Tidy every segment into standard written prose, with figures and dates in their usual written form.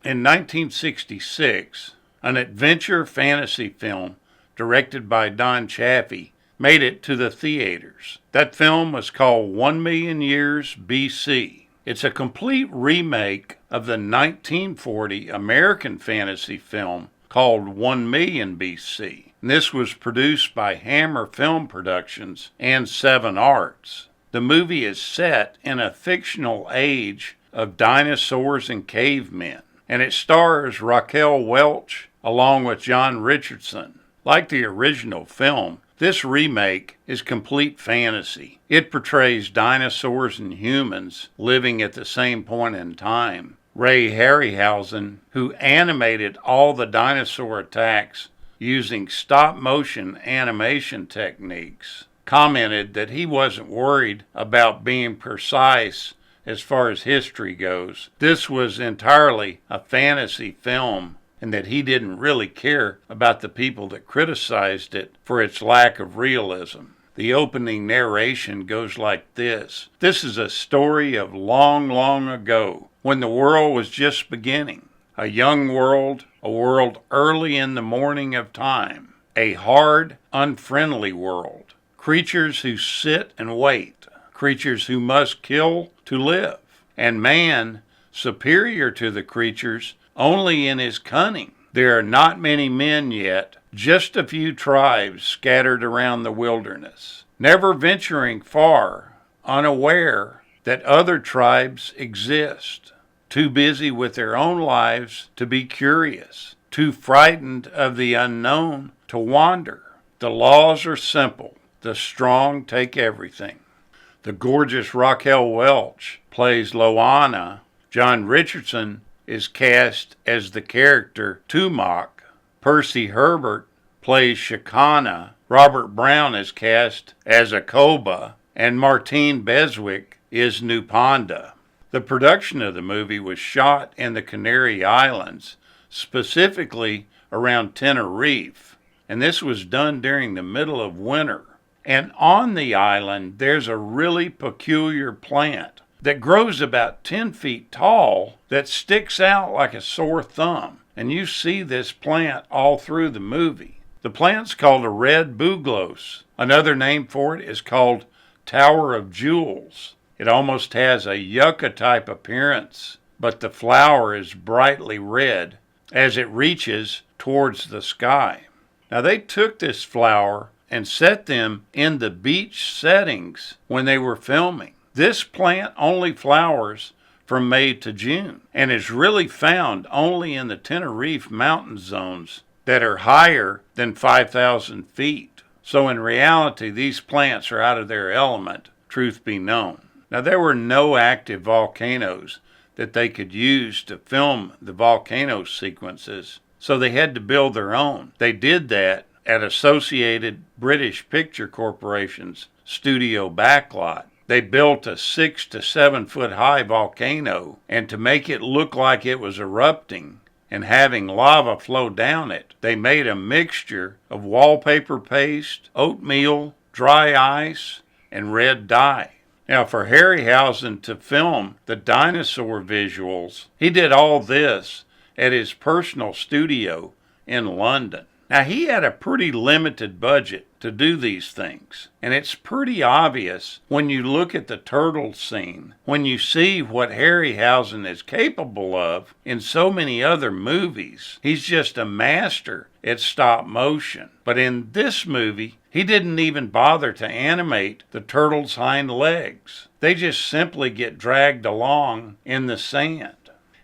In 1966, an adventure fantasy film directed by Don Chaffee made it to the theaters. That film was called 1,000,000 Years BC. It's a complete remake of the 1940 American fantasy film called 1,000,000 BC. And this was produced by Hammer Film Productions and Seven Arts. The movie is set in a fictional age of dinosaurs and cavemen, and it stars Raquel Welch along with John Richardson. Like the original film, this remake is complete fantasy. It portrays dinosaurs and humans living at the same point in time. Ray Harryhausen, who animated all the dinosaur attacks using stop-motion animation techniques, commented that he wasn't worried about being precise as far as history goes. This was entirely a fantasy film, and that he didn't really care about the people that criticized it for its lack of realism. The opening narration goes like this. This is a story of long, long ago, when the world was just beginning. A young world, a world early in the morning of time. A hard, unfriendly world. Creatures who sit and wait. Creatures who must kill to live. And man, superior to the creatures, only in his cunning. There are not many men yet, just a few tribes scattered around the wilderness, never venturing far, unaware that other tribes exist, too busy with their own lives to be curious, too frightened of the unknown to wander. The laws are simple. The strong take everything. The gorgeous Raquel Welch plays Loana. John Richardson is cast as the character Tumak. Percy Herbert plays Shakana. Robert Brown is cast as Akoba. And Martine Beswick is Nupanda. The production of the movie was shot in the Canary Islands, specifically around Tenerife. And this was done during the middle of winter. And on the island, there's a really peculiar plant that grows about 10 feet tall that sticks out like a sore thumb. And you see this plant all through the movie. The plant's called a red bugloss. Another name for it is called Tower of Jewels. It almost has a yucca-type appearance, but the flower is brightly red as it reaches towards the sky. Now they took this flower and set them in the beach settings when they were filming. This plant only flowers from May to June and is really found only in the Tenerife mountain zones that are higher than 5,000 feet. So in reality, these plants are out of their element, truth be known. Now there were no active volcanoes that they could use to film the volcano sequences, so they had to build their own. They did that at Associated British Picture Corporation's studio backlot. They built a 6 to 7 foot high volcano, and to make it look like it was erupting and having lava flow down it, they made a mixture of wallpaper paste, oatmeal, dry ice, and red dye. Now for Harryhausen to film the dinosaur visuals, he did all this at his personal studio in London. Now he had a pretty limited budget to do these things, and it's pretty obvious when you look at the turtle scene, when you see what Harryhausen is capable of in so many other movies. He's just a master at stop motion. But in this movie, he didn't even bother to animate the turtle's hind legs. They just simply get dragged along in the sand.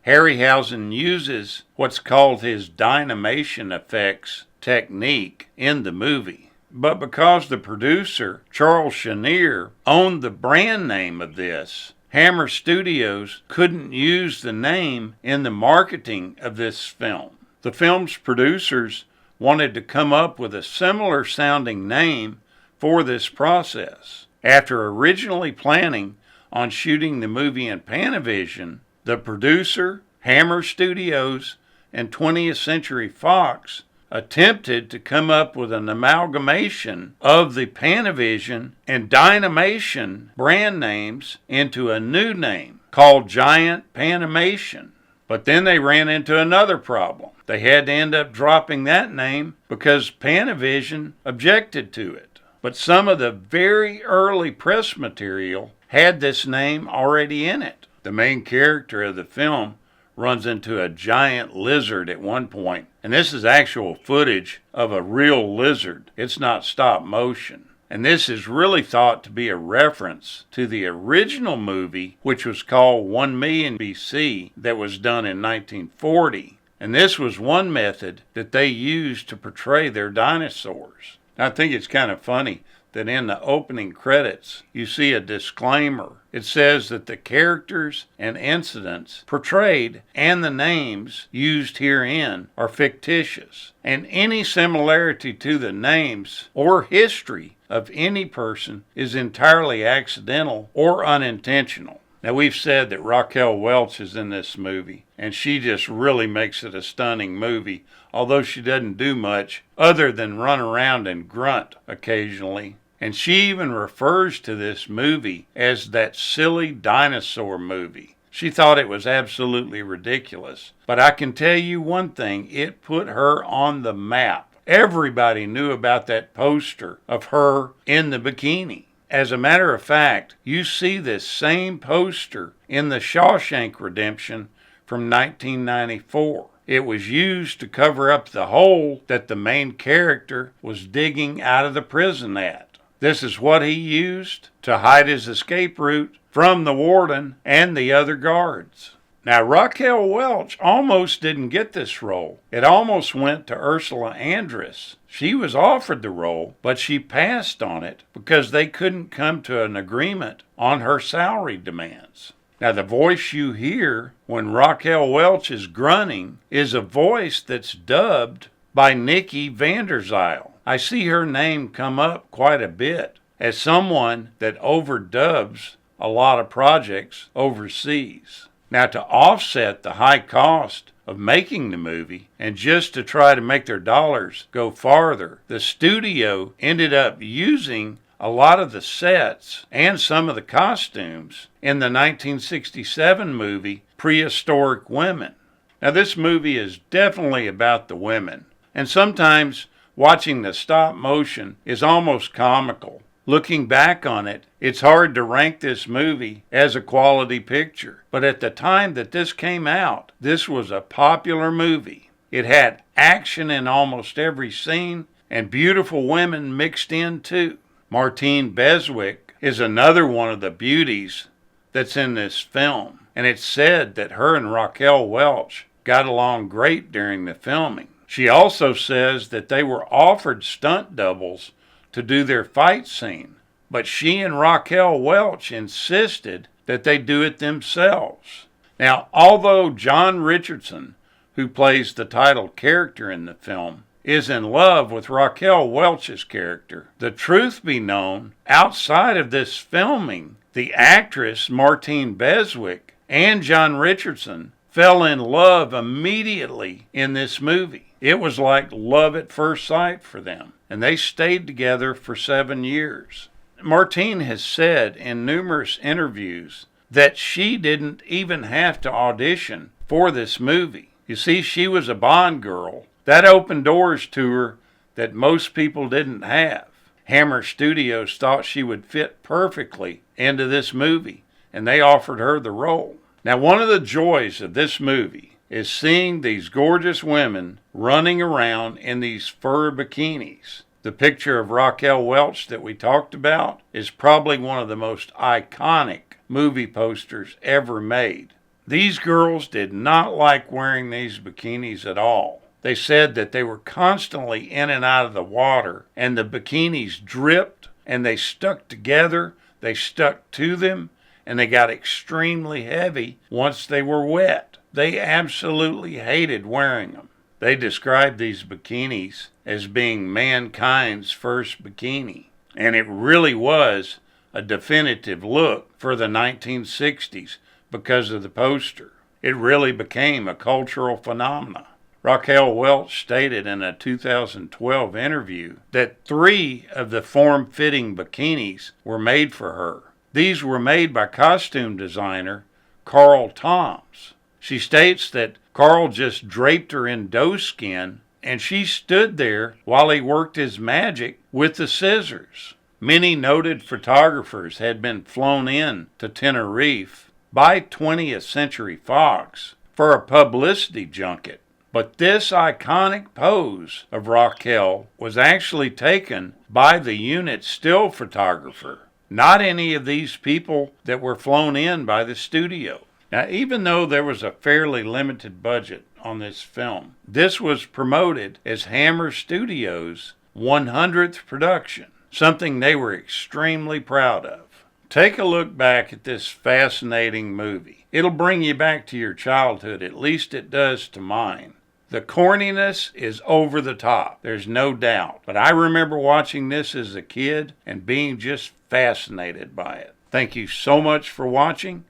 Harryhausen uses what's called his dynamation effects technique in the movie. But because the producer, Charles Chenier, owned the brand name of this, Hammer Studios couldn't use the name in the marketing of this film. The film's producers wanted to come up with a similar sounding name for this process. After originally planning on shooting the movie in Panavision, the producer, Hammer Studios, and 20th Century Fox attempted to come up with an amalgamation of the Panavision and Dynamation brand names into a new name called Giant Panimation. But then they ran into another problem. They had to end up dropping that name because Panavision objected to it. But some of the very early press material had this name already in it. The main character of the film runs into a giant lizard at one point, and this is actual footage of a real lizard. It's not stop motion. And this is really thought to be a reference to the original movie, which was called 1 Million BC, that was done in 1940. And this was one method that they used to portray their dinosaurs. I think it's kind of funny that in the opening credits, you see a disclaimer. It says that the characters and incidents portrayed and the names used herein are fictitious, and any similarity to the names or history of any person is entirely accidental or unintentional. Now, we've said that Raquel Welch is in this movie, and she just really makes it a stunning movie, although she doesn't do much other than run around and grunt occasionally. And she even refers to this movie as that silly dinosaur movie. She thought it was absolutely ridiculous. But I can tell you one thing, it put her on the map. Everybody knew about that poster of her in the bikini. As a matter of fact, you see this same poster in The Shawshank Redemption from 1994. It was used to cover up the hole that the main character was digging out of the prison at. This is what he used to hide his escape route from the warden and the other guards. Now, Raquel Welch almost didn't get this role. It almost went to Ursula Andress. She was offered the role, but she passed on it because they couldn't come to an agreement on her salary demands. Now, the voice you hear when Raquel Welch is grunting is a voice that's dubbed by Nikki Vanderzyl. I see her name come up quite a bit as someone that overdubs a lot of projects overseas. Now, to offset the high cost of making the movie and just to try to make their dollars go farther, the studio ended up using a lot of the sets and some of the costumes in the 1967 movie Prehistoric Women. Now, this movie is definitely about the women, and sometimes watching the stop motion is almost comical. Looking back on it, it's hard to rank this movie as a quality picture. But at the time that this came out, this was a popular movie. It had action in almost every scene and beautiful women mixed in too. Martine Beswick is another one of the beauties that's in this film. And it's said that her and Raquel Welch got along great during the filming. She also says that they were offered stunt doubles to do their fight scene, but she and Raquel Welch insisted that they do it themselves. Now, although John Richardson, who plays the title character in the film, is in love with Raquel Welch's character, the truth be known, outside of this filming, the actress Martine Beswick and John Richardson fell in love immediately in this movie. It was like love at first sight for them, and they stayed together for 7 years. Martine has said in numerous interviews that she didn't even have to audition for this movie. You see, she was a Bond girl. That opened doors to her that most people didn't have. Hammer Studios thought she would fit perfectly into this movie, and they offered her the role. Now, one of the joys of this movie is seeing these gorgeous women running around in these fur bikinis. The picture of Raquel Welch that we talked about is probably one of the most iconic movie posters ever made. These girls did not like wearing these bikinis at all. They said that they were constantly in and out of the water, and the bikinis dripped, and they stuck together, they stuck to them, and they got extremely heavy once they were wet. They absolutely hated wearing them. They described these bikinis as being mankind's first bikini, and it really was a definitive look for the 1960s because of the poster. It really became a cultural phenomenon. Raquel Welch stated in a 2012 interview that 3 of the form-fitting bikinis were made for her. These were made by costume designer Carl Toms. She states that Carl just draped her in doeskin and she stood there while he worked his magic with the scissors. Many noted photographers had been flown in to Tenerife by 20th Century Fox for a publicity junket. But this iconic pose of Raquel was actually taken by the unit's still photographer, not any of these people that were flown in by the studio. Now, even though there was a fairly limited budget on this film, this was promoted as Hammer Studios' 100th production, something they were extremely proud of. Take a look back at this fascinating movie. It'll bring you back to your childhood, at least it does to mine. The corniness is over the top, there's no doubt, but I remember watching this as a kid and being just fascinated by it. Thank you so much for watching,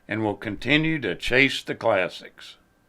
and we'll continue to chase the classics.